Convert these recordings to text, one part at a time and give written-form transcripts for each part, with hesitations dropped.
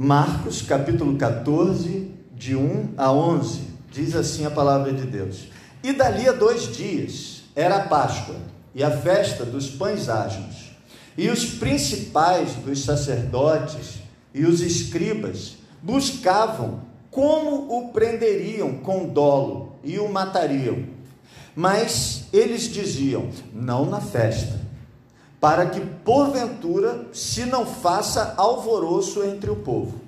Marcos, capítulo 14, de 1 a 11, diz assim a palavra de Deus. E dali a 2 dias, era a Páscoa, e a festa dos pães asmos. E os principais dos sacerdotes e os escribas buscavam como o prenderiam com dolo e o matariam. Mas eles diziam, não na festa, para que porventura se não faça alvoroço entre o povo.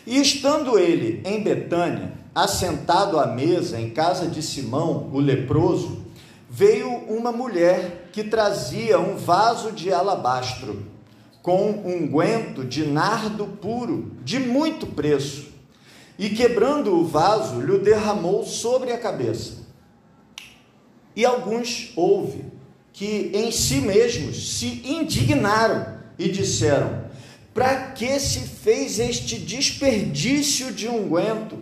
E estando ele em Betânia, assentado à mesa em casa de Simão, o leproso, veio uma mulher que trazia um vaso de alabastro, com unguento de nardo puro, de muito preço, e quebrando o vaso, lhe derramou sobre a cabeça. E alguns houve que em si mesmos se indignaram e disseram, para que se fez este desperdício de unguento?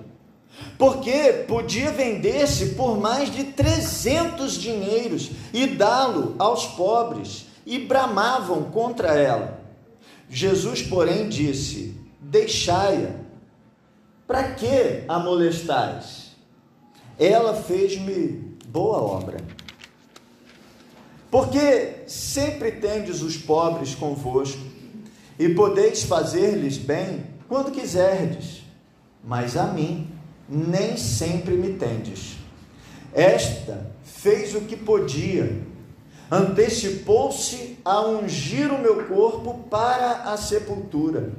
Porque podia vender-se por mais de 300 dinheiros e dá-lo aos pobres, e bramavam contra ela. Jesus, porém, disse, deixai-a, para que a molestais? Ela fez-me boa obra. Porque sempre tendes os pobres convosco, e podeis fazer-lhes bem quando quiserdes, mas a mim nem sempre me tendes. Esta fez o que podia, antecipou-se a ungir o meu corpo para a sepultura.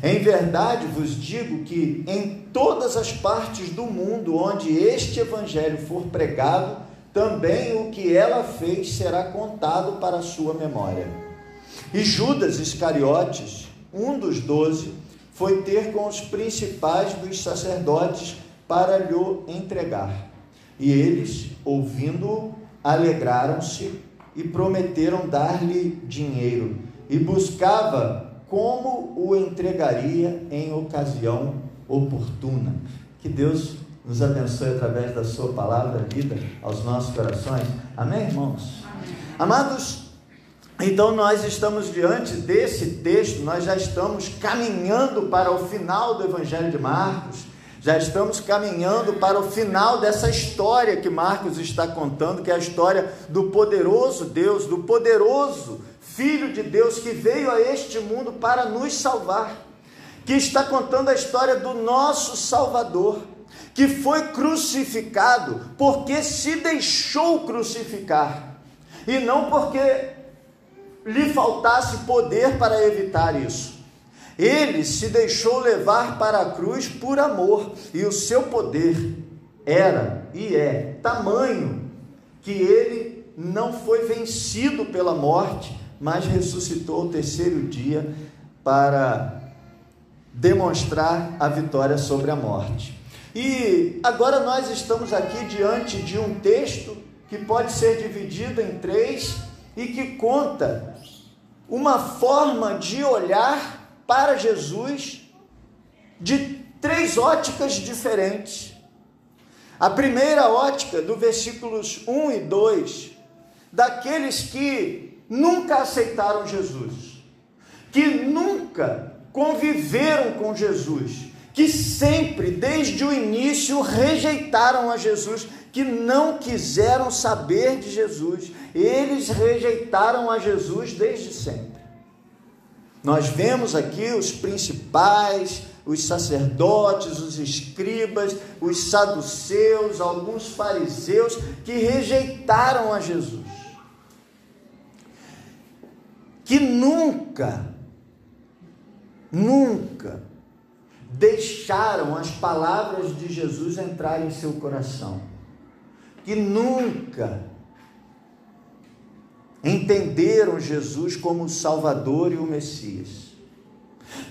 Em verdade vos digo que em todas as partes do mundo onde este evangelho for pregado, também o que ela fez será contado para a sua memória. E Judas Iscariotes, um dos 12, foi ter com os principais dos sacerdotes para lhe entregar. E eles, ouvindo-o, alegraram-se e prometeram dar-lhe dinheiro, e buscava como o entregaria em ocasião oportuna. Que Deus nos abençoe através da sua palavra, vida aos nossos corações. Amém, irmãos? Amém. Amados, então nós estamos diante desse texto, nós já estamos caminhando para o final do Evangelho de Marcos, já estamos caminhando para o final dessa história que Marcos está contando, que é a história do poderoso Deus, do poderoso Filho de Deus que veio a este mundo para nos salvar, que está contando a história do nosso Salvador, que foi crucificado porque se deixou crucificar, e não porque lhe faltasse poder para evitar isso. Ele se deixou levar para a cruz por amor, e o seu poder era e é tamanho que ele não foi vencido pela morte, mas ressuscitou ao terceiro dia para demonstrar a vitória sobre a morte. E agora nós estamos aqui diante de um texto que pode ser dividido em 3 e que conta uma forma de olhar para Jesus de 3 óticas diferentes. A primeira ótica, do versículos 1 e 2, daqueles que nunca aceitaram Jesus, que nunca conviveram com Jesus, que sempre, desde o início, rejeitaram a Jesus, que não quiseram saber de Jesus. Eles rejeitaram a Jesus desde sempre. Nós vemos aqui os principais, os sacerdotes, os escribas, os saduceus, alguns fariseus que rejeitaram a Jesus, que nunca deixaram as palavras de Jesus entrar em seu coração, que nunca entenderam Jesus como o Salvador e o Messias.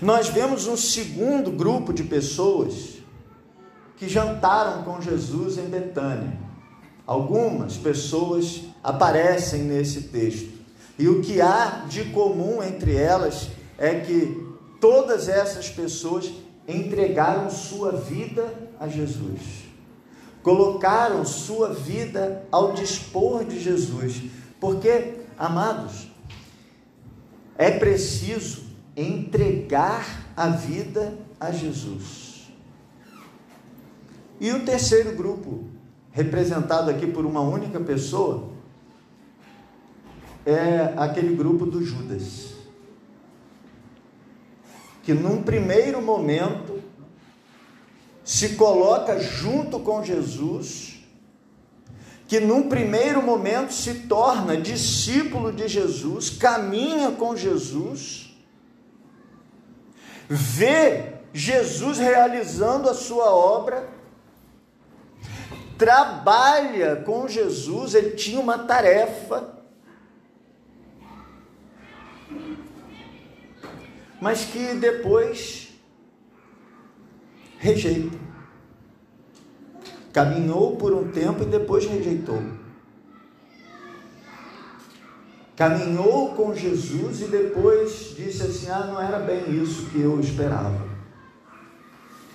Nós vemos um segundo grupo de pessoas que jantaram com Jesus em Betânia. Algumas pessoas aparecem nesse texto, e o que há de comum entre elas é que todas essas pessoas entregaram sua vida a Jesus, colocaram sua vida ao dispor de Jesus, porque, amados, é preciso entregar a vida a Jesus. E o terceiro grupo, representado aqui por uma única pessoa, é aquele grupo do Judas, que num primeiro momento se coloca junto com Jesus, que num primeiro momento se torna discípulo de Jesus, caminha com Jesus, vê Jesus realizando a sua obra, trabalha com Jesus, ele tinha uma tarefa, mas que depois rejeita. Caminhou por um tempo e depois rejeitou. Caminhou com Jesus e depois disse assim: não era bem isso que eu esperava.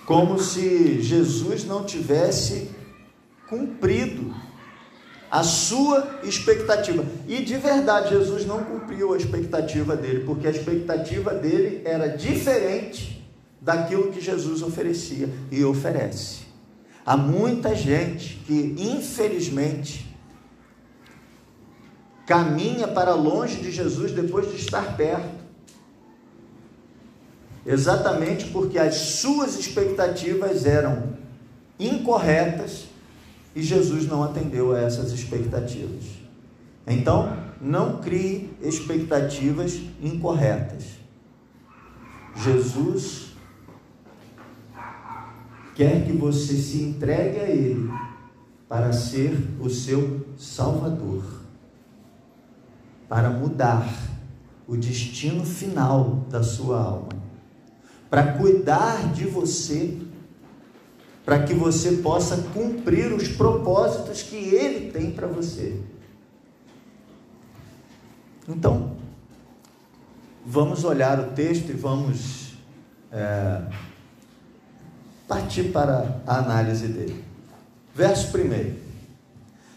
Como se Jesus não tivesse cumprido a sua expectativa. E de verdade, Jesus não cumpriu a expectativa dele, porque a expectativa dele era diferente daquilo que Jesus oferecia e oferece. Há muita gente que, infelizmente, caminha para longe de Jesus depois de estar perto, exatamente porque as suas expectativas eram incorretas e Jesus não atendeu a essas expectativas. Então, não crie expectativas incorretas. Jesus quer que você se entregue a Ele para ser o seu Salvador, para mudar o destino final da sua alma, para cuidar de você, para que você possa cumprir os propósitos que Ele tem para você. Então, vamos olhar o texto e vamos partir para a análise dele. Verso 1.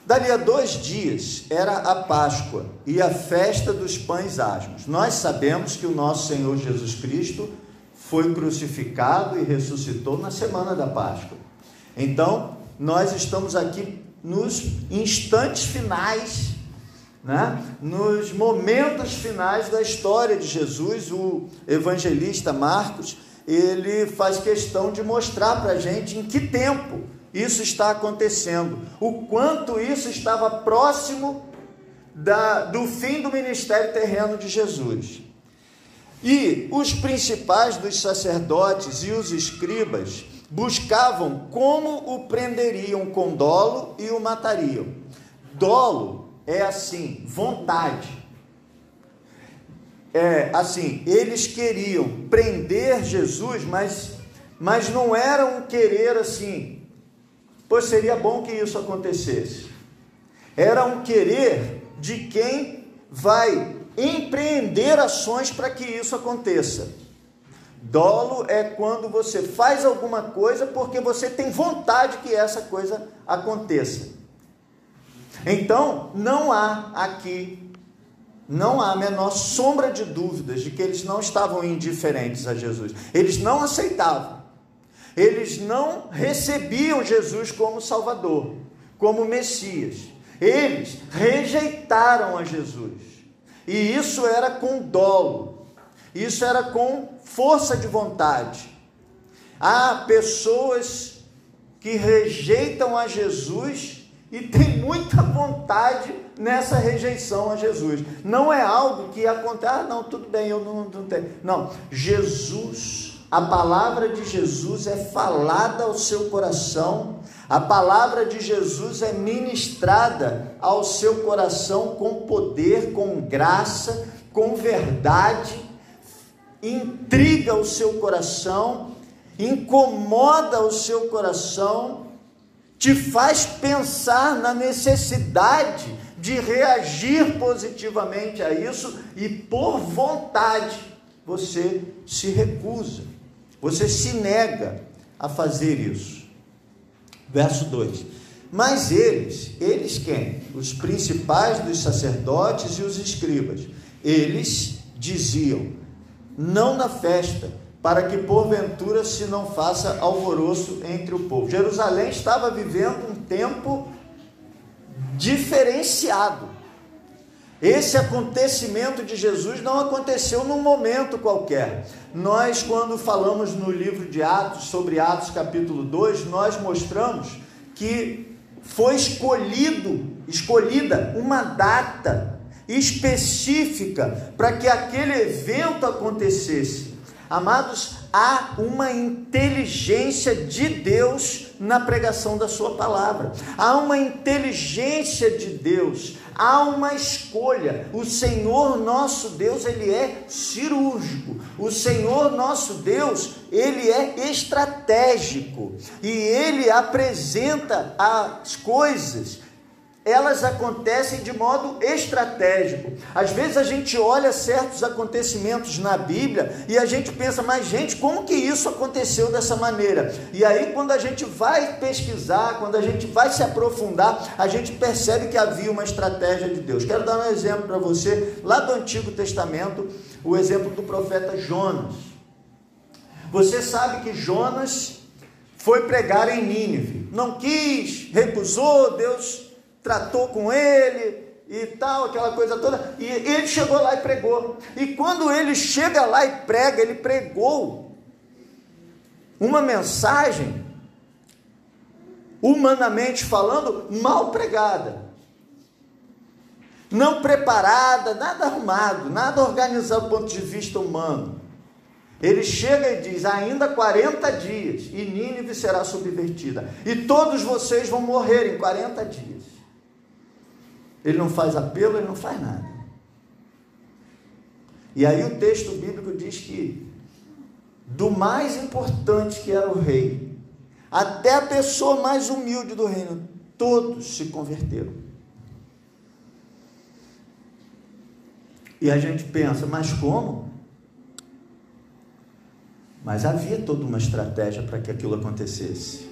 Dali a 2 dias era a Páscoa e a festa dos pães asmos. Nós sabemos que o nosso Senhor Jesus Cristo foi crucificado e ressuscitou na semana da Páscoa. Então, nós estamos aqui nos instantes finais, nos momentos finais da história de Jesus. O evangelista Marcos, ele faz questão de mostrar para a gente em que tempo isso está acontecendo, o quanto isso estava próximo do fim do ministério terreno de Jesus. E os principais dos sacerdotes e os escribas buscavam como o prenderiam com dolo e o matariam. Dolo é assim, vontade. Eles queriam prender Jesus, mas não era um querer assim, pois seria bom que isso acontecesse. Era um querer de quem vai empreender ações para que isso aconteça. Dolo é quando você faz alguma coisa porque você tem vontade que essa coisa aconteça. Então, não há a menor sombra de dúvidas de que eles não estavam indiferentes a Jesus. Eles não aceitavam. Eles não recebiam Jesus como Salvador, como Messias. Eles rejeitaram a Jesus. E isso era com dolo. Isso era com força de vontade. Há pessoas que rejeitam a Jesus e tem muita vontade nessa rejeição a Jesus. Não é algo que acontece, não, tudo bem, eu não tenho. Não, Jesus, a palavra de Jesus é falada ao seu coração, a palavra de Jesus é ministrada ao seu coração com poder, com graça, com verdade, intriga o seu coração, incomoda o seu coração, te faz pensar na necessidade de reagir positivamente a isso e por vontade você se recusa, você se nega a fazer isso. Verso 2: mas eles quem? Os principais dos sacerdotes e os escribas, eles diziam: não na festa, para que porventura se não faça alvoroço entre o povo. Jerusalém estava vivendo um tempo diferenciado. Esse acontecimento de Jesus não aconteceu num momento qualquer. Nós, quando falamos no livro de Atos, sobre Atos capítulo 2, nós mostramos que foi escolhida uma data específica para que aquele evento acontecesse. Amados, há uma inteligência de Deus na pregação da sua palavra. Há uma inteligência de Deus, há uma escolha. O Senhor nosso Deus, Ele é cirúrgico. O Senhor nosso Deus, Ele é estratégico. E Ele apresenta as coisas, elas acontecem de modo estratégico. Às vezes a gente olha certos acontecimentos na Bíblia e a gente pensa, mas gente, como que isso aconteceu dessa maneira? E aí quando a gente vai pesquisar, quando a gente vai se aprofundar, a gente percebe que havia uma estratégia de Deus. Quero dar um exemplo para você, lá do Antigo Testamento, o exemplo do profeta Jonas. Você sabe que Jonas foi pregar em Nínive, não quis, recusou, Deus tratou com ele e tal, aquela coisa toda, e ele chegou lá e pregou. E quando ele chega lá e prega, ele pregou uma mensagem, humanamente falando, mal pregada, não preparada, nada arrumado, nada organizado do ponto de vista humano. Ele chega e diz, ainda 40 dias, e Nínive será subvertida, e todos vocês vão morrer em 40 dias. Ele não faz apelo, ele não faz nada. E aí o texto bíblico diz que do mais importante que era o rei, até a pessoa mais humilde do reino, todos se converteram. E a gente pensa, mas como? Mas havia toda uma estratégia para que aquilo acontecesse.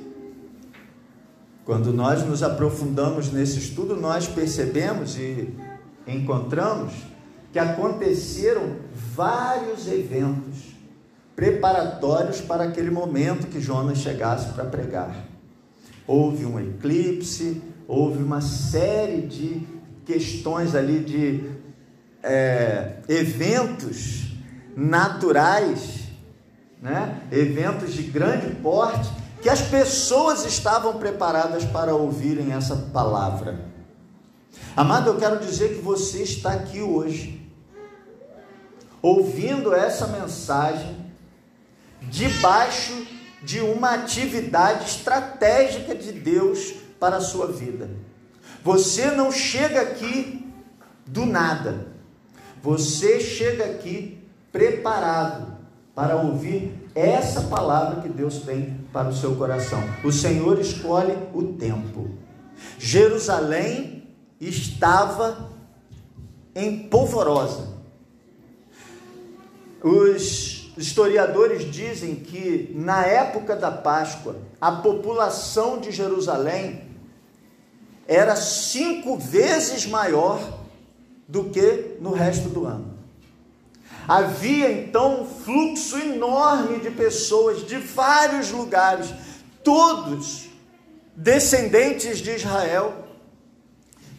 Quando nós nos aprofundamos nesse estudo, nós percebemos e encontramos que aconteceram vários eventos preparatórios para aquele momento que Jonas chegasse para pregar. Houve um eclipse, houve uma série de questões ali de eventos naturais, né? Eventos de grande porte, que as pessoas estavam preparadas para ouvirem essa palavra. Amado, eu quero dizer que você está aqui hoje, ouvindo essa mensagem, debaixo de uma atividade estratégica de Deus para a sua vida. Você não chega aqui do nada, você chega aqui preparado para ouvir essa palavra que Deus tem para o seu coração. O Senhor escolhe o tempo. Jerusalém estava em polvorosa. Os historiadores dizem que na época da Páscoa, a população de Jerusalém era 5 vezes maior do que no resto do ano. Havia então um fluxo enorme de pessoas de vários lugares, todos descendentes de Israel,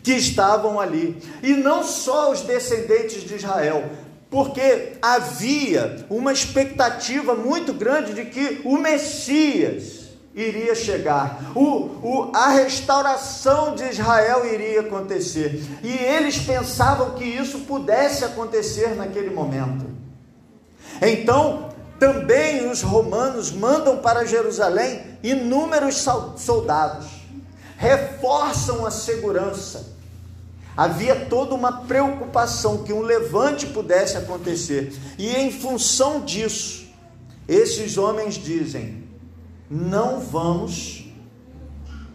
que estavam ali. E não só os descendentes de Israel, porque havia uma expectativa muito grande de que o Messias iria chegar, a restauração de Israel iria acontecer, e eles pensavam que isso pudesse acontecer naquele momento. Então, também os romanos mandam para Jerusalém inúmeros soldados, reforçam a segurança. Havia toda uma preocupação que um levante pudesse acontecer, e em função disso, esses homens dizem: não vamos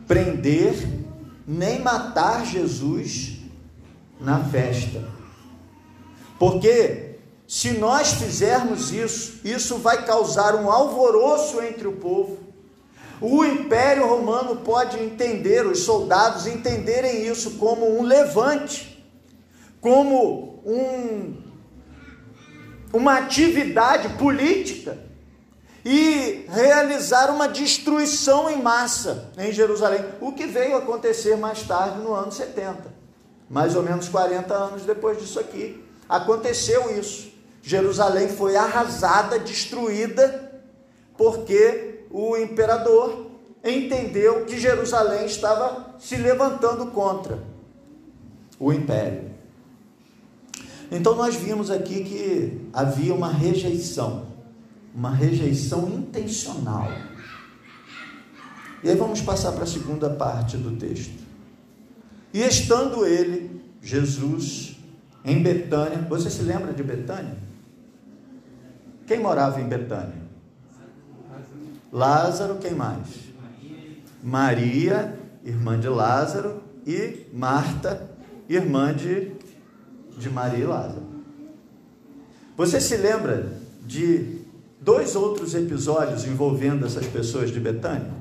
prender nem matar Jesus na festa, porque se nós fizermos isso, isso vai causar um alvoroço entre o povo. O Império Romano pode entender, os soldados entenderem isso como um levante, como uma atividade política e realizar uma destruição em massa em Jerusalém, o que veio a acontecer mais tarde no ano 70, mais ou menos 40 anos depois disso aqui, aconteceu isso. Jerusalém foi arrasada, destruída, porque o imperador entendeu que Jerusalém estava se levantando contra o império. Então nós vimos aqui que havia uma rejeição intencional. E aí vamos passar para a segunda parte do texto. E estando ele, Jesus, em Betânia, você se lembra de Betânia? Quem morava em Betânia? Lázaro, quem mais? Maria, irmã de Lázaro, e Marta, irmã de Maria e Lázaro. Você se lembra de 2 outros episódios envolvendo essas pessoas de Betânia?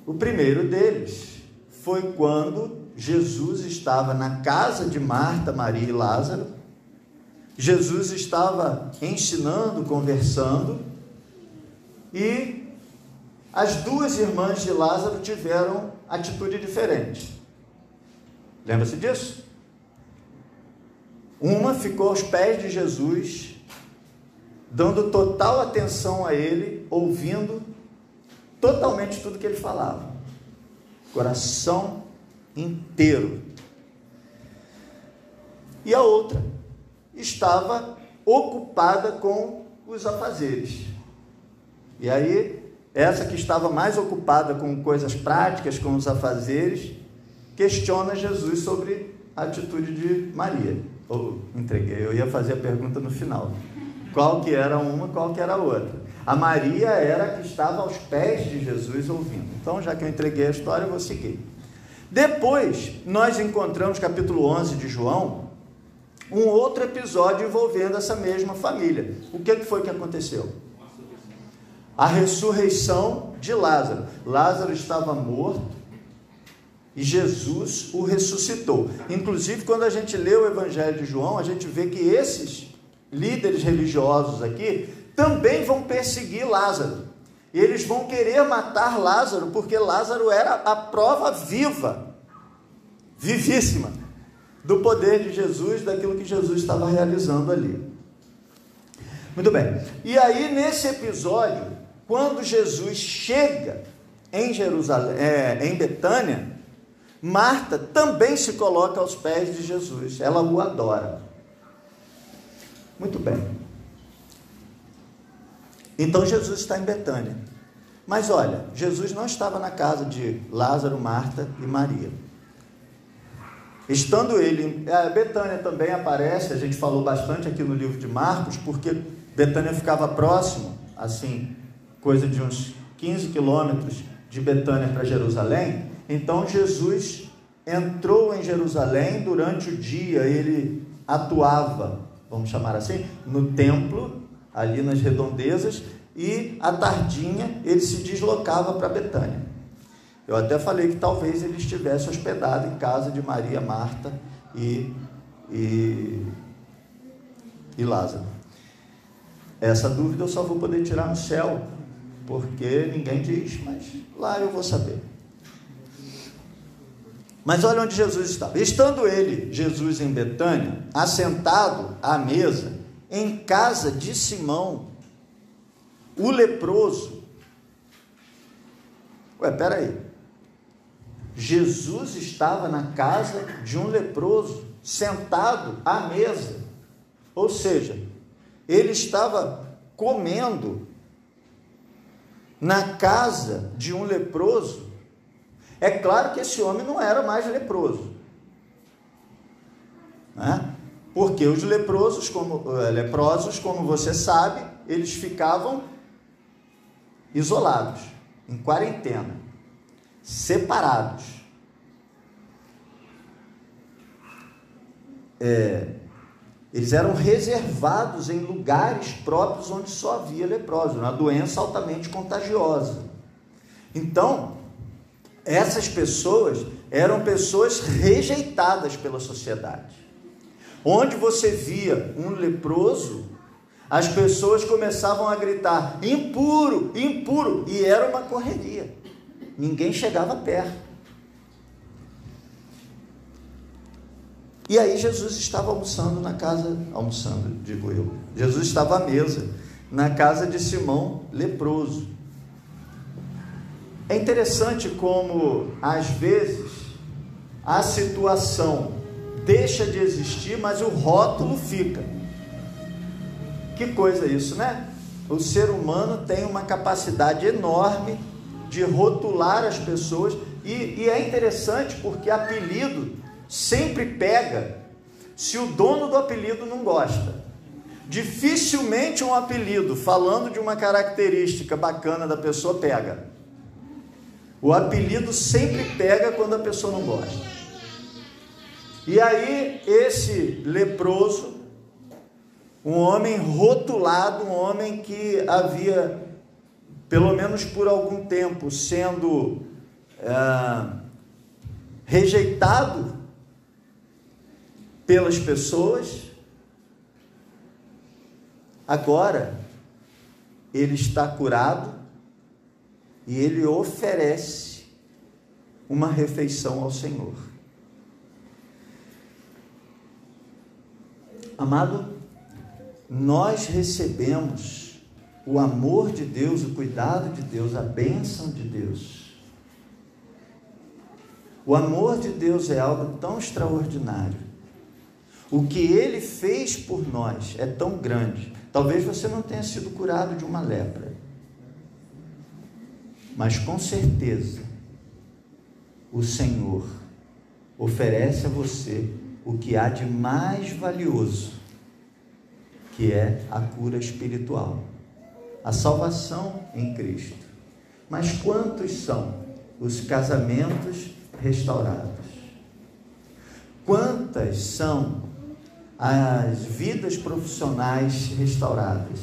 O primeiro deles foi quando Jesus estava na casa de Marta, Maria e Lázaro. Jesus estava ensinando, conversando, e as 2 irmãs de Lázaro tiveram atitude diferente. Lembra-se disso? Uma ficou aos pés de Jesus, dando total atenção a ele, ouvindo totalmente tudo que ele falava, coração inteiro. E a outra estava ocupada com os afazeres. E aí, essa que estava mais ocupada com coisas práticas, com os afazeres, questiona Jesus sobre a atitude de Maria. Eu ia fazer a pergunta no final. Qual que era uma, qual que era a outra? A Maria era a que estava aos pés de Jesus ouvindo. Então, já que eu entreguei a história, eu vou seguir. Depois, nós encontramos, capítulo 11 de João, um outro episódio envolvendo essa mesma família. O que foi que aconteceu? A ressurreição de Lázaro. Lázaro estava morto e Jesus o ressuscitou. Inclusive, quando a gente lê o Evangelho de João, a gente vê que esses líderes religiosos aqui também vão perseguir Lázaro. E eles vão querer matar Lázaro, porque Lázaro era a prova vivíssima, do poder de Jesus, daquilo que Jesus estava realizando ali. Muito bem. E aí, nesse episódio, quando Jesus chega em Jerusalém, em Betânia, Marta também se coloca aos pés de Jesus. Ela o adora. Muito bem. Então Jesus está em Betânia. Mas olha, Jesus não estava na casa de Lázaro, Marta e Maria. Estando ele, Betânia também aparece, a gente falou bastante aqui no livro de Marcos, porque Betânia ficava próximo, assim, coisa de uns 15 quilômetros de Betânia para Jerusalém. Então Jesus entrou em Jerusalém durante o dia, ele atuava, vamos chamar assim, no templo, ali nas redondezas, e à tardinha ele se deslocava para Betânia. Eu até falei que talvez ele estivesse hospedado em casa de Maria, Marta e Lázaro. Essa dúvida eu só vou poder tirar no céu, porque ninguém diz, mas lá eu vou saber. Mas olha onde Jesus estava. Estando ele, Jesus, em Betânia, assentado à mesa, em casa de Simão, o leproso. Peraí. Jesus estava na casa de um leproso, sentado à mesa. Ou seja, ele estava comendo na casa de um leproso. É claro que esse homem não era mais leproso, né? Porque os leprosos, como você sabe, eles ficavam isolados, em quarentena, separados. Eles eram reservados em lugares próprios onde só havia leprosos, uma doença altamente contagiosa. Então, essas pessoas eram pessoas rejeitadas pela sociedade. Onde você via um leproso, as pessoas começavam a gritar: impuro, impuro, e era uma correria, ninguém chegava perto. E aí Jesus estava Jesus estava à mesa, na casa de Simão leproso. É interessante como, às vezes, a situação deixa de existir, mas o rótulo fica. Que coisa isso, né? O ser humano tem uma capacidade enorme de rotular as pessoas, e é interessante porque apelido sempre pega se o dono do apelido não gosta. Dificilmente um apelido, falando de uma característica bacana da pessoa, pega. O apelido sempre pega quando a pessoa não gosta. E aí, esse leproso, um homem rotulado, um homem que havia, pelo menos por algum tempo, sendo rejeitado pelas pessoas, agora ele está curado e ele oferece uma refeição ao Senhor. Amado, nós recebemos o amor de Deus, o cuidado de Deus, a bênção de Deus. O amor de Deus é algo tão extraordinário. O que Ele fez por nós é tão grande. Talvez você não tenha sido curado de uma lepra, mas com certeza o Senhor oferece a você o que há de mais valioso, que é a cura espiritual, a salvação em Cristo. Mas quantos são os casamentos restaurados? Quantas são as vidas profissionais restauradas?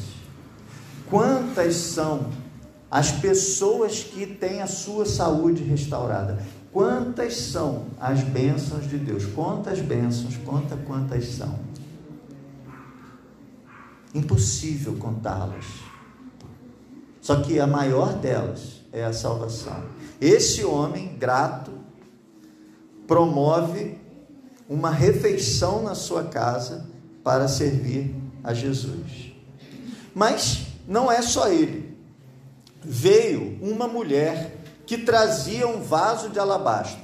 Quantas são as pessoas que têm a sua saúde restaurada? Quantas são as bênçãos de Deus? Quantas bênçãos? Quantas são? Impossível contá-las. Só que a maior delas é a salvação. Esse homem grato promove uma refeição na sua casa para servir a Jesus. Mas não é só ele. Veio uma mulher que trazia um vaso de alabastro.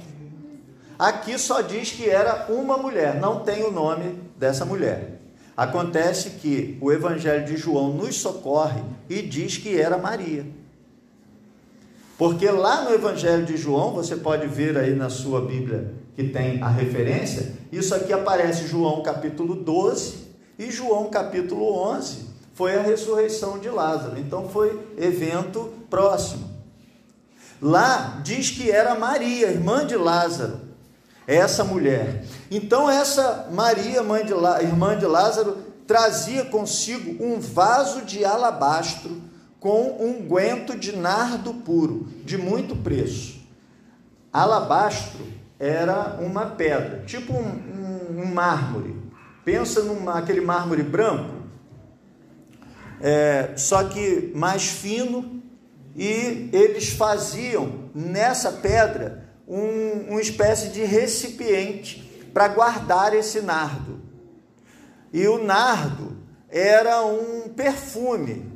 Aqui só diz que era uma mulher, não tem o nome dessa mulher. Acontece que o Evangelho de João nos socorre e diz que era Maria. Porque lá no Evangelho de João, você pode ver aí na sua Bíblia que tem a referência, isso aqui aparece João capítulo 12 e João capítulo 11, foi a ressurreição de Lázaro, então foi evento próximo. Lá diz que era Maria, irmã de Lázaro, essa mulher. Então essa Maria, irmã de Lázaro, trazia consigo um vaso de alabastro com unguento de nardo puro, de muito preço. Alabastro era uma pedra, tipo um mármore. Pensa naquele mármore branco, só que mais fino, e eles faziam nessa pedra uma espécie de recipiente para guardar esse nardo. E o nardo era um perfume,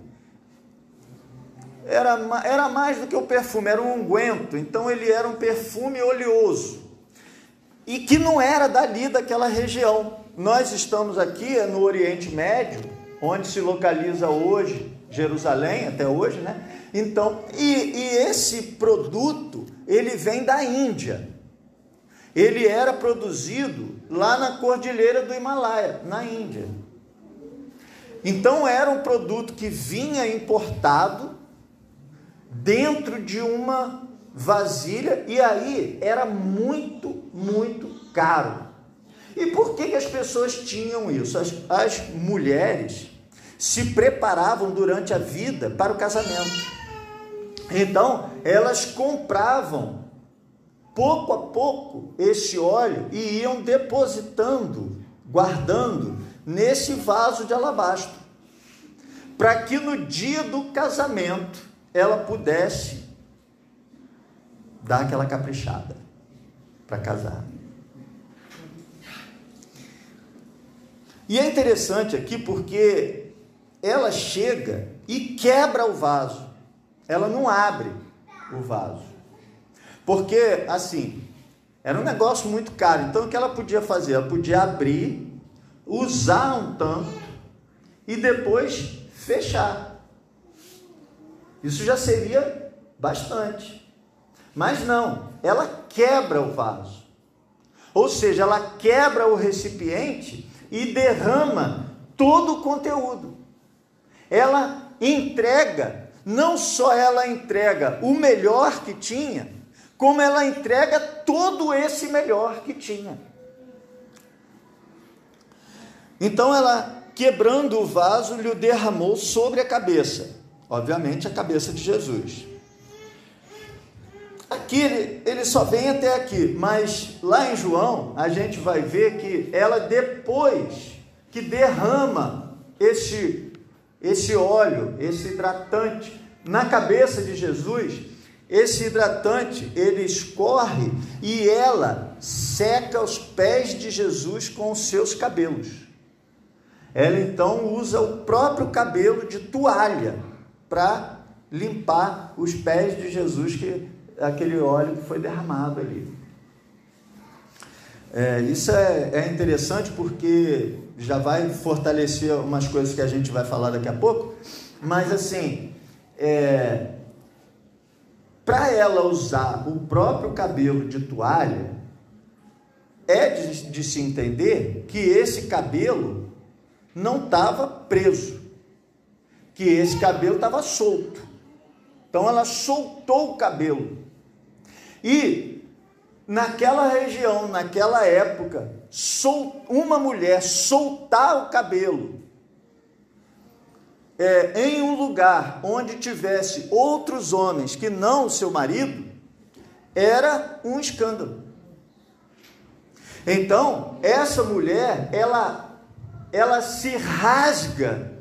era mais do que o perfume, era um unguento, então ele era um perfume oleoso, e que não era dali daquela região. Nós estamos aqui no Oriente Médio, onde se localiza hoje Jerusalém, até hoje, né? Então, e esse produto, ele vem da Índia. Ele era produzido lá na Cordilheira do Himalaia, na Índia. Então, era um produto que vinha importado dentro de uma vasilha, e aí era muito, muito caro. E por que as pessoas tinham isso? As mulheres se preparavam durante a vida para o casamento. Então, elas compravam pouco a pouco esse óleo e iam depositando guardando nesse vaso de alabastro, para que no dia do casamento ela pudesse dar aquela caprichada para casar. E é interessante aqui porque ela chega e quebra o vaso. Ela não abre o vaso. Porque, assim, era um negócio muito caro. Então, o que ela podia fazer? Ela podia abrir, usar um tanto e depois fechar. Isso já seria bastante. Mas não, ela quebra o vaso. Ou seja, ela quebra o recipiente e derrama todo o conteúdo. Ela entrega, não só ela entrega o melhor que tinha, como ela entrega todo esse melhor que tinha. Então ela, quebrando o vaso, lhe derramou sobre a cabeça. Obviamente a cabeça de Jesus. Aqui ele só vem até aqui, mas lá em João a gente vai ver que ela, depois que derrama esse óleo, esse hidratante na cabeça de Jesus, esse hidratante ele escorre e ela seca os pés de Jesus com os seus cabelos. Ela então usa o próprio cabelo de toalha para limpar os pés de Jesus, aquele óleo que foi derramado ali. Isso é interessante porque já vai fortalecer umas coisas que a gente vai falar daqui a pouco, mas assim, para ela usar o próprio cabelo de toalha, de se entender que esse cabelo não estava preso, que esse cabelo estava solto. Então ela soltou o cabelo. E naquela região, naquela época, uma mulher soltar o cabelo em um lugar onde tivesse outros homens que não o seu marido, era um escândalo. Então, essa mulher, ela se rasga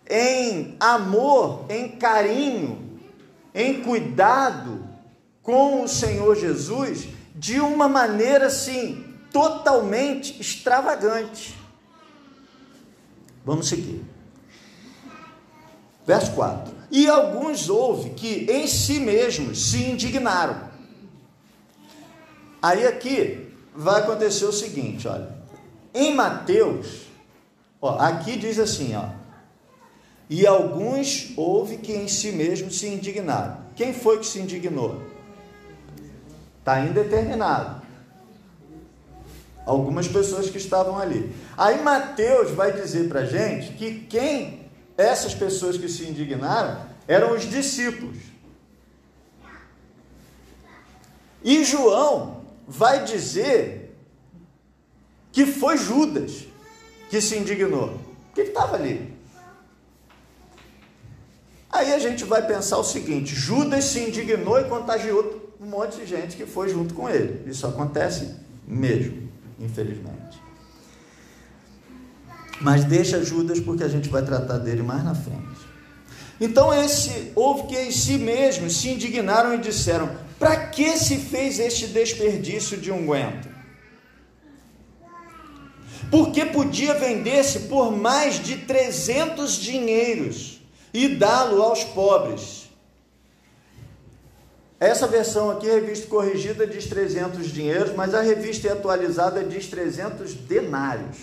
em amor, em carinho, em cuidado com o Senhor Jesus, de uma maneira assim, totalmente extravagante. Vamos seguir. Verso 4. E alguns houve que em si mesmos se indignaram. Aí aqui vai acontecer o seguinte, olha. Em Mateus, aqui diz assim, e alguns houve que em si mesmos se indignaram. Quem foi que se indignou? Está indeterminado. Algumas pessoas que estavam ali. Aí Mateus vai dizer para a gente que essas pessoas que se indignaram eram os discípulos. E João vai dizer que foi Judas que se indignou, que ele estava ali. Aí a gente vai pensar o seguinte: Judas se indignou e contagiou um monte de gente que foi junto com ele. Isso acontece mesmo, infelizmente. Mas deixa Judas, porque a gente vai tratar dele mais na frente. Então houve que em si mesmos se indignaram e disseram: para que se fez este desperdício de unguento? Porque podia vender-se por mais de 300 dinheiros e dá-lo aos pobres. Essa versão aqui, revista corrigida, diz 300 dinheiros, mas a revista atualizada diz 300 denários.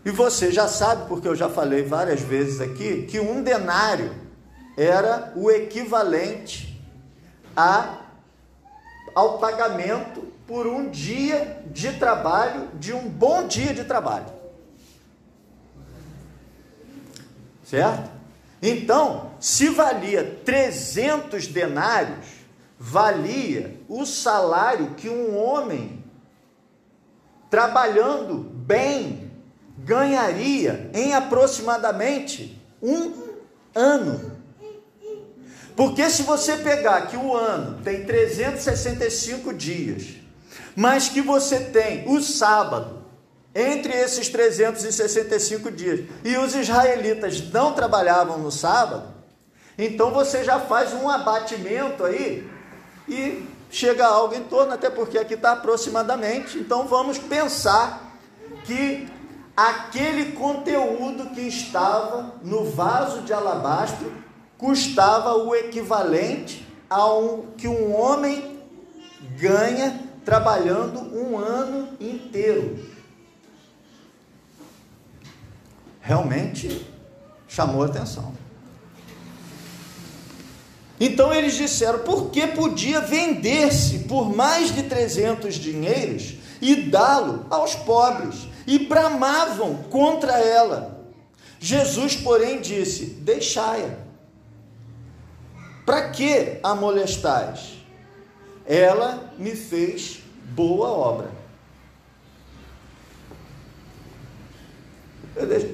E você já sabe, porque eu já falei várias vezes aqui, que um denário era o equivalente ao pagamento por um dia de trabalho, de um bom dia de trabalho. Certo? Então, se valia 300 denários, valia o salário que um homem, trabalhando bem, ganharia em aproximadamente um ano. Porque se você pegar que o ano tem 365 dias, mas que você tem o sábado entre esses 365 dias, e os israelitas não trabalhavam no sábado, então você já faz um abatimento aí, e chega a algo em torno, até porque aqui está aproximadamente, então vamos pensar que aquele conteúdo que estava no vaso de alabastro custava o equivalente ao que um homem ganha trabalhando um ano inteiro. Realmente chamou a atenção. Então eles disseram, porque podia vender-se por mais de 300 dinheiros e dá-lo aos pobres, e bramavam contra ela. Jesus, porém, disse, deixai-a. Para que a molestais? Ela me fez boa obra.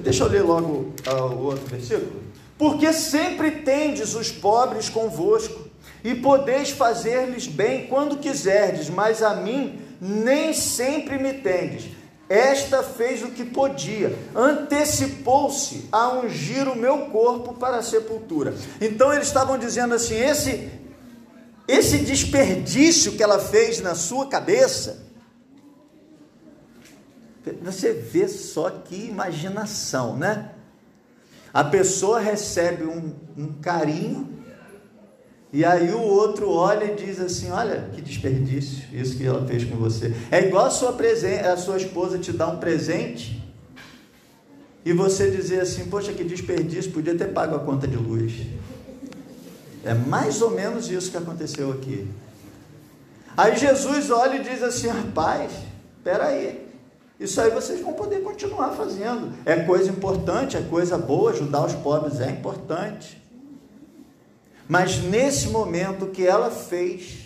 Deixa eu ler logo o outro versículo. Porque sempre tendes os pobres convosco, e podeis fazer-lhes bem quando quiserdes, mas a mim nem sempre me tendes. Esta fez o que podia, antecipou-se a ungir o meu corpo para a sepultura. Então eles estavam dizendo assim, esse desperdício que ela fez na sua cabeça, você vê só que imaginação, né? A pessoa recebe um carinho, e aí o outro olha e diz assim, olha que desperdício, isso que ela fez com você. É igual a sua esposa te dar um presente, e você dizer assim, poxa, que desperdício, podia ter pago a conta de luz. É mais ou menos isso que aconteceu aqui. Aí Jesus olha e diz assim, rapaz, espera aí, isso aí vocês vão poder continuar fazendo, é coisa importante, é coisa boa, ajudar os pobres é importante, mas nesse momento o que ela fez,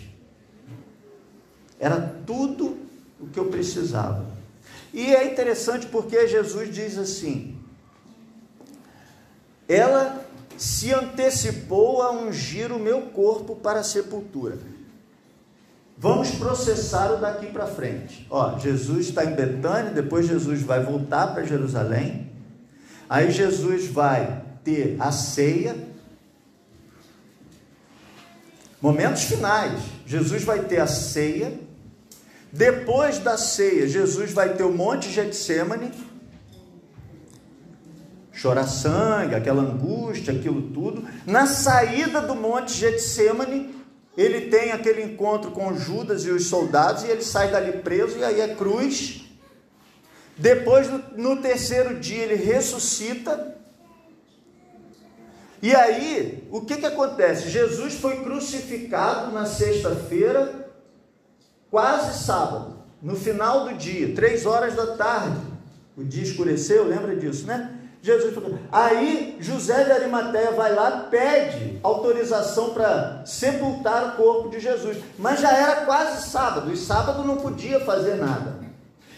era tudo o que eu precisava. E é interessante porque Jesus diz assim, ela se antecipou a ungir o meu corpo para a sepultura. Vamos processar o daqui para frente. Jesus está em Betânia, depois Jesus vai voltar para Jerusalém, aí Jesus vai ter a ceia, momentos finais, Jesus vai ter a ceia, depois da ceia, Jesus vai ter o Monte Getsemane, chorar sangue, aquela angústia, aquilo tudo. Na saída do Monte Getsemane, ele tem aquele encontro com Judas e os soldados, e ele sai dali preso, e aí é cruz. Depois, no terceiro dia, ele ressuscita. E aí, o que acontece? Jesus foi crucificado na sexta-feira, quase sábado, no final do dia, 3 da tarde. O dia escureceu, lembra disso, né? Jesus falou. Aí José de Arimateia vai lá, pede autorização para sepultar o corpo de Jesus, mas já era quase sábado, e sábado não podia fazer nada.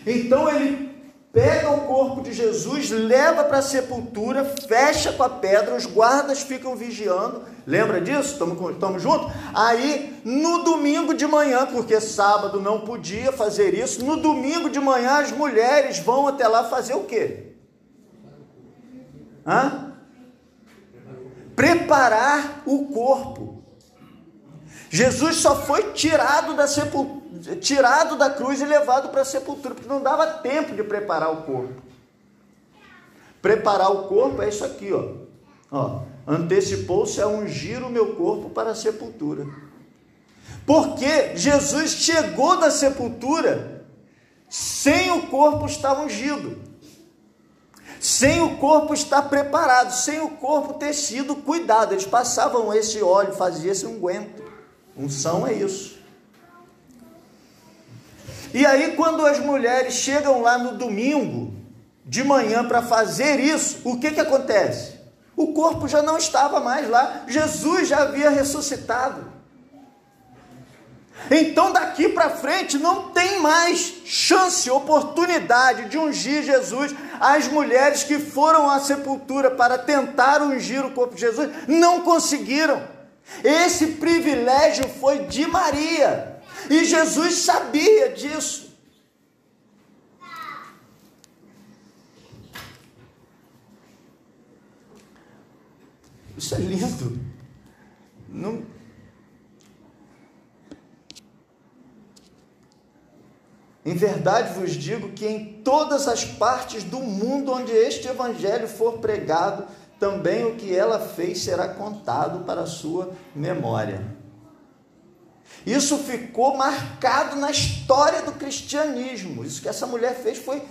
Então ele pega o corpo de Jesus, leva para a sepultura, fecha com a pedra, os guardas ficam vigiando, lembra disso? Estamos juntos? Aí no domingo de manhã, porque sábado não podia fazer isso, no domingo de manhã as mulheres vão até lá fazer o quê? Preparar o corpo. Jesus só foi tirado da cruz e levado para a sepultura, porque não dava tempo de preparar o corpo. Preparar o corpo é isso aqui, antecipou-se a ungir o meu corpo para a sepultura. Porque Jesus chegou da sepultura sem o corpo estar ungido, sem o corpo estar preparado, sem o corpo ter sido cuidado. Eles passavam esse óleo, faziam esse unguento. Unção é isso. E aí, quando as mulheres chegam lá no domingo de manhã para fazer isso, o que acontece? O corpo já não estava mais lá, Jesus já havia ressuscitado. Então daqui para frente não tem mais chance, oportunidade de ungir Jesus. As mulheres que foram à sepultura para tentar ungir o corpo de Jesus não conseguiram. Esse privilégio foi de Maria, e Jesus sabia disso. Isso é lindo. Não... Em verdade vos digo que em todas as partes do mundo onde este evangelho for pregado, também o que ela fez será contado para a sua memória. Isso ficou marcado na história do cristianismo. Isso que essa mulher fez foi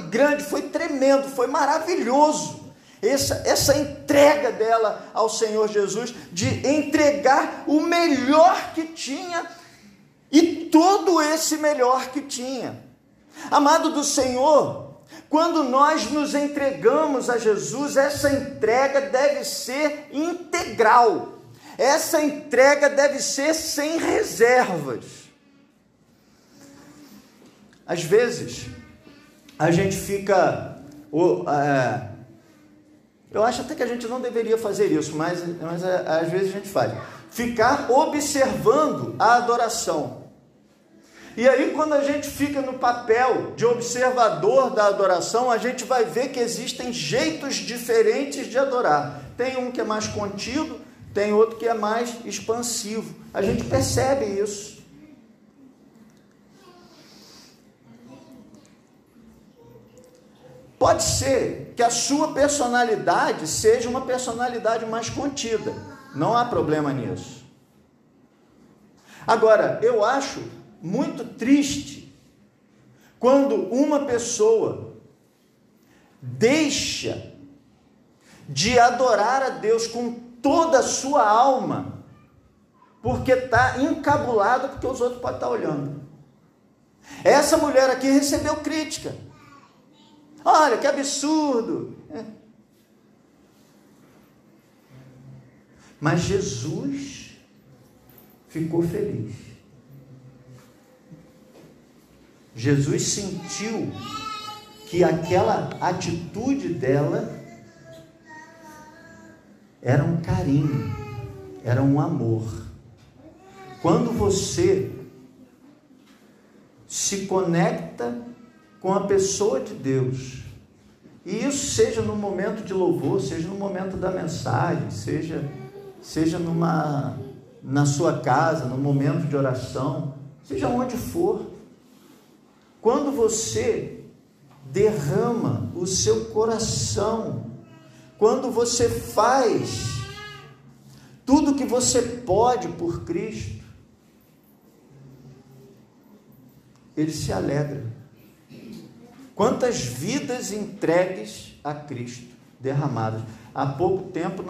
grande, foi tremendo, foi maravilhoso. Essa entrega dela ao Senhor Jesus, de entregar o melhor que tinha e todo esse melhor que tinha. Amado do Senhor, quando nós nos entregamos a Jesus, essa entrega deve ser integral. Essa entrega deve ser sem reservas. Às vezes, a gente fica... eu acho até que a gente não deveria fazer isso, mas às vezes a gente faz. Ficar observando a adoração. E aí, quando a gente fica no papel de observador da adoração, a gente vai ver que existem jeitos diferentes de adorar. Tem um que é mais contido, tem outro que é mais expansivo. A gente percebe isso. Pode ser que a sua personalidade seja uma personalidade mais contida. Não há problema nisso. Agora, eu acho muito triste quando uma pessoa deixa de adorar a Deus com toda a sua alma, porque está encabulado, porque os outros podem estar olhando. Essa mulher aqui recebeu crítica. Olha, que absurdo. Mas Jesus ficou feliz. Jesus sentiu que aquela atitude dela era um carinho, era um amor. Quando você se conecta com a pessoa de Deus, e isso seja no momento de louvor, seja no momento da mensagem, seja na sua casa, no momento de oração, seja onde for, quando você derrama o seu coração, quando você faz tudo que você pode por Cristo, Ele se alegra. Quantas vidas entregues a Cristo, derramadas. Há pouco tempo,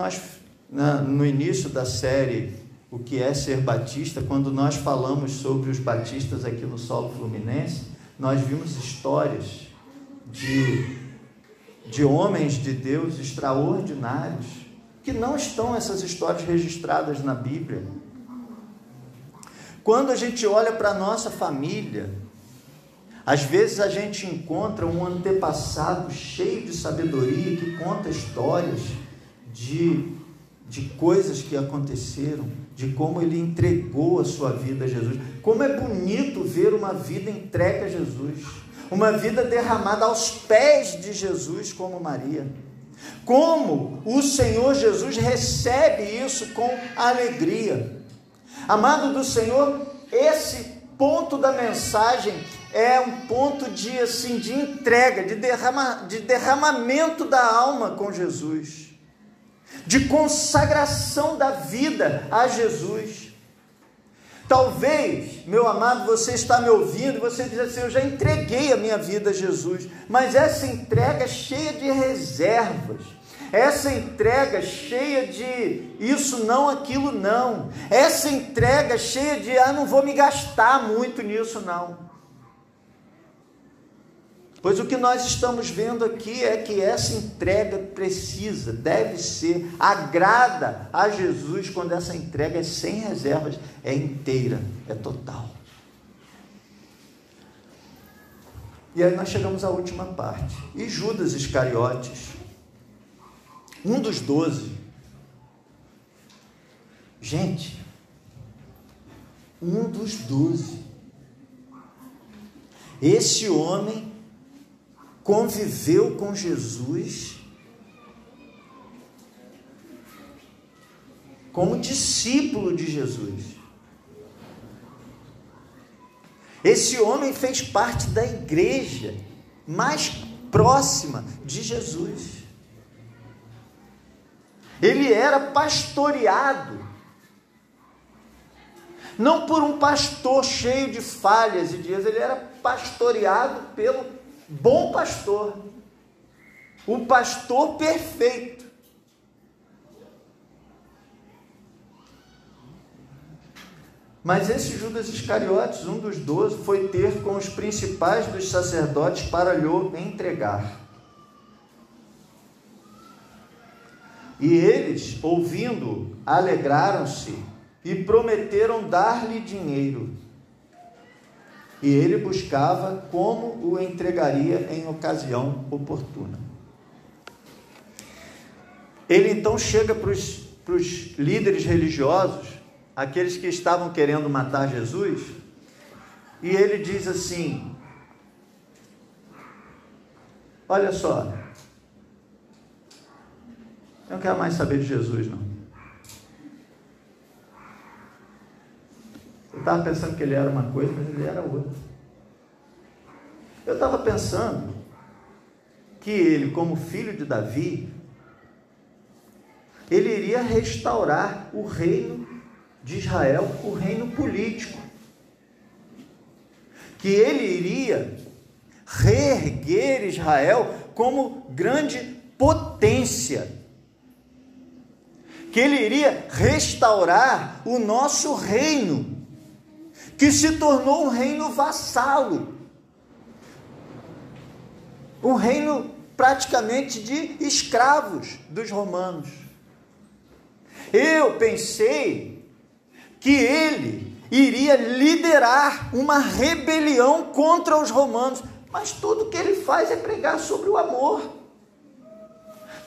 no início da série O que é ser batista, quando nós falamos sobre os batistas aqui no solo fluminense, nós vimos histórias de homens de Deus extraordinários, que não estão essas histórias registradas na Bíblia. Quando a gente olha para a nossa família, às vezes a gente encontra um antepassado cheio de sabedoria, que conta histórias de coisas que aconteceram, de como ele entregou a sua vida a Jesus. Como é bonito ver uma vida entregue a Jesus, uma vida derramada aos pés de Jesus, como Maria. Como o Senhor Jesus recebe isso com alegria. Amado do Senhor, esse ponto da mensagem é um ponto de entrega, de derramamento da alma com Jesus, de consagração da vida a Jesus. Talvez, meu amado, você está me ouvindo e você diz assim: eu já entreguei a minha vida a Jesus, mas essa entrega é cheia de reservas, essa entrega cheia de isso não, aquilo não, essa entrega cheia de não vou me gastar muito nisso não. Pois o que nós estamos vendo aqui é que essa entrega deve ser, agrada a Jesus quando essa entrega é sem reservas, é inteira, é total. E aí nós chegamos à última parte. E Judas Iscariotes, um dos 12, gente, um dos 12, esse homem conviveu com Jesus como discípulo de Jesus. Esse homem fez parte da igreja mais próxima de Jesus. Ele era pastoreado, não por um pastor cheio de falhas e de erros, ele era pastoreado pelo bom pastor, o pastor perfeito. Mas esse Judas Iscariotes, um dos 12, foi ter com os principais dos sacerdotes para lhe entregar. E eles, ouvindo, alegraram-se e prometeram dar-lhe dinheiro. E ele buscava como o entregaria em ocasião oportuna. Ele então chega para os líderes religiosos, aqueles que estavam querendo matar Jesus, e ele diz assim: olha só, eu não quero mais saber de Jesus, não. Eu estava pensando que ele era uma coisa, mas ele era outra. Eu estava pensando que ele, como filho de Davi, ele iria restaurar o reino de Israel, o reino político, que ele iria reerguer Israel como grande potência, que ele iria restaurar o nosso reino, que se tornou um reino vassalo, um reino praticamente de escravos dos romanos. Eu pensei que ele iria liderar uma rebelião contra os romanos, mas tudo que ele faz é pregar sobre o amor.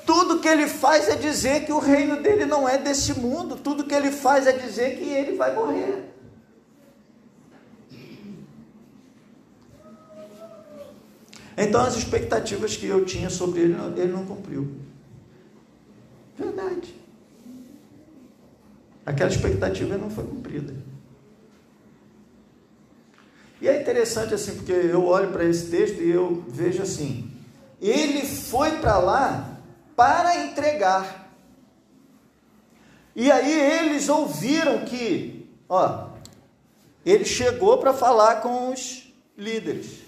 Tudo que ele faz é dizer que o reino dele não é desse mundo. Tudo que ele faz é dizer que ele vai morrer. Então as expectativas que eu tinha sobre ele, ele não cumpriu. Verdade. Aquela expectativa não foi cumprida. E é interessante assim, porque eu olho para esse texto e eu vejo assim: ele foi para lá para entregar. E aí eles ouviram que, ele chegou para falar com os líderes.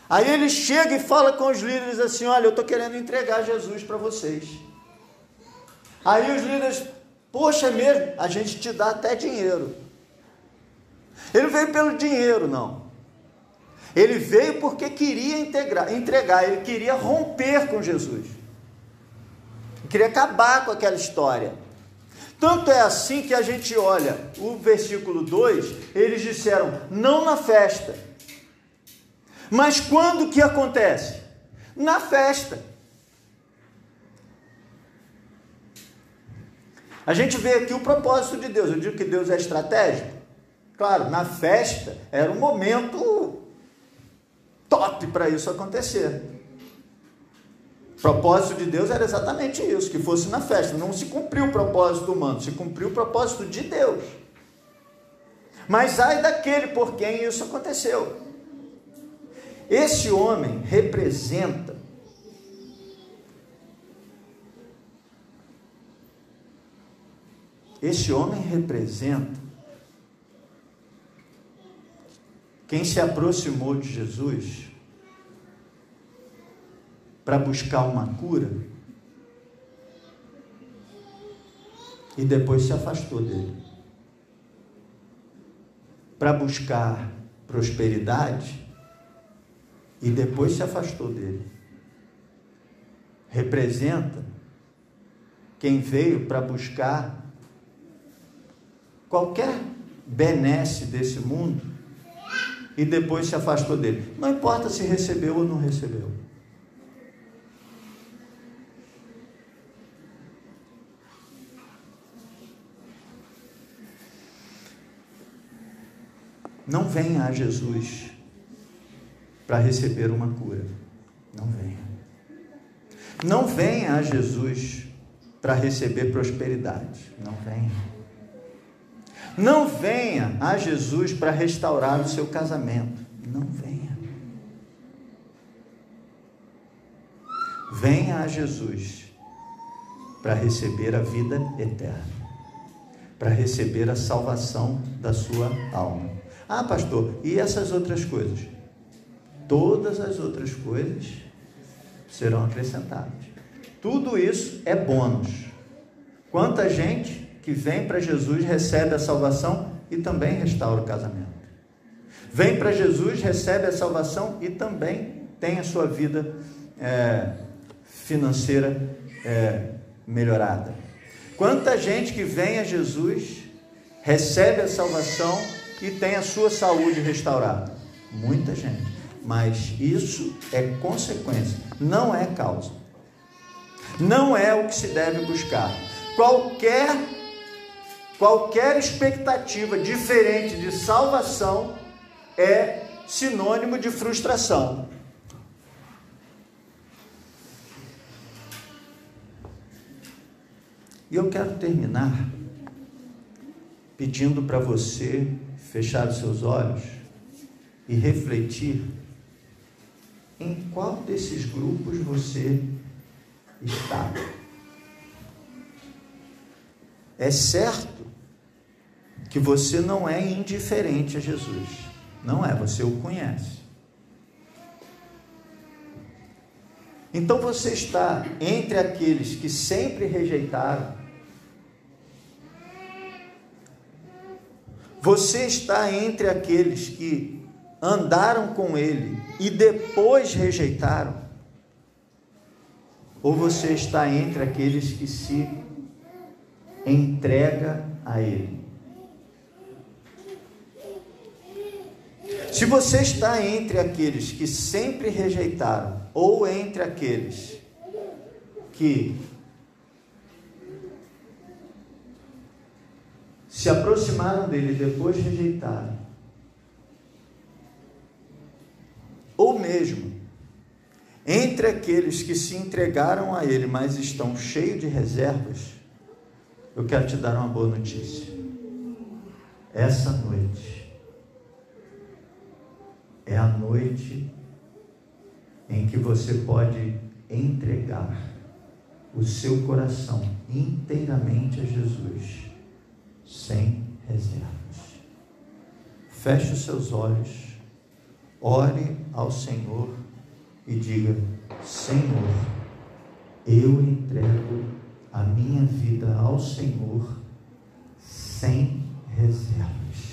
Aí ele chega e fala com os líderes assim: olha, eu estou querendo entregar Jesus para vocês. Aí os líderes: poxa, é mesmo? A gente te dá até dinheiro. Ele veio pelo dinheiro, não. Ele veio porque queria entregar, ele queria romper com Jesus. Ele queria acabar com aquela história. Tanto é assim que a gente olha o versículo 2, eles disseram: não na festa. Mas quando que acontece? Na festa. A gente vê aqui o propósito de Deus. Eu digo que Deus é estratégico. Claro, na festa era um momento top para isso acontecer. O propósito de Deus era exatamente isso, que fosse na festa. Não se cumpriu o propósito humano, se cumpriu o propósito de Deus. Mas ai daquele por quem isso aconteceu. Esse homem representa quem se aproximou de Jesus para buscar uma cura e depois se afastou dele, para buscar prosperidade e depois se afastou dele. Representa quem veio para buscar qualquer benesse desse mundo e depois se afastou dele. Não importa se recebeu ou não recebeu. Não venha a Jesus para receber uma cura. Não venha. Não venha a Jesus para receber prosperidade. Não venha. Não venha a Jesus para restaurar o seu casamento. Não venha. Venha a Jesus para receber a vida eterna, para receber a salvação da sua alma. Ah, pastor, e essas outras coisas? Todas as outras coisas serão acrescentadas. Tudo isso é bônus. Quanta gente que vem para Jesus, recebe a salvação e também restaura o casamento. Vem para Jesus, recebe a salvação e também tem a sua vida financeira melhorada. Quanta gente que vem a Jesus, recebe a salvação e tem a sua saúde restaurada. Muita gente. Mas isso é consequência, não é causa. Não é o que se deve buscar. Qualquer expectativa diferente de salvação é sinônimo de frustração. E eu quero terminar pedindo para você fechar os seus olhos e refletir em qual desses grupos você está. É certo que você não é indiferente a Jesus. Não é, você o conhece. Então você está entre aqueles que sempre rejeitaram. Você está entre aqueles que andaram com ele e depois rejeitaram? Ou você está entre aqueles que se entrega a ele? Se você está entre aqueles que sempre rejeitaram, ou entre aqueles que se aproximaram dele e depois rejeitaram, ou mesmo entre aqueles que se entregaram a ele, mas estão cheios de reservas, eu quero te dar uma boa notícia. Essa noite é a noite em que você pode entregar o seu coração inteiramente a Jesus, sem reservas. Feche os seus olhos, ore ao Senhor e diga: Senhor, eu entrego a minha vida ao Senhor sem reservas.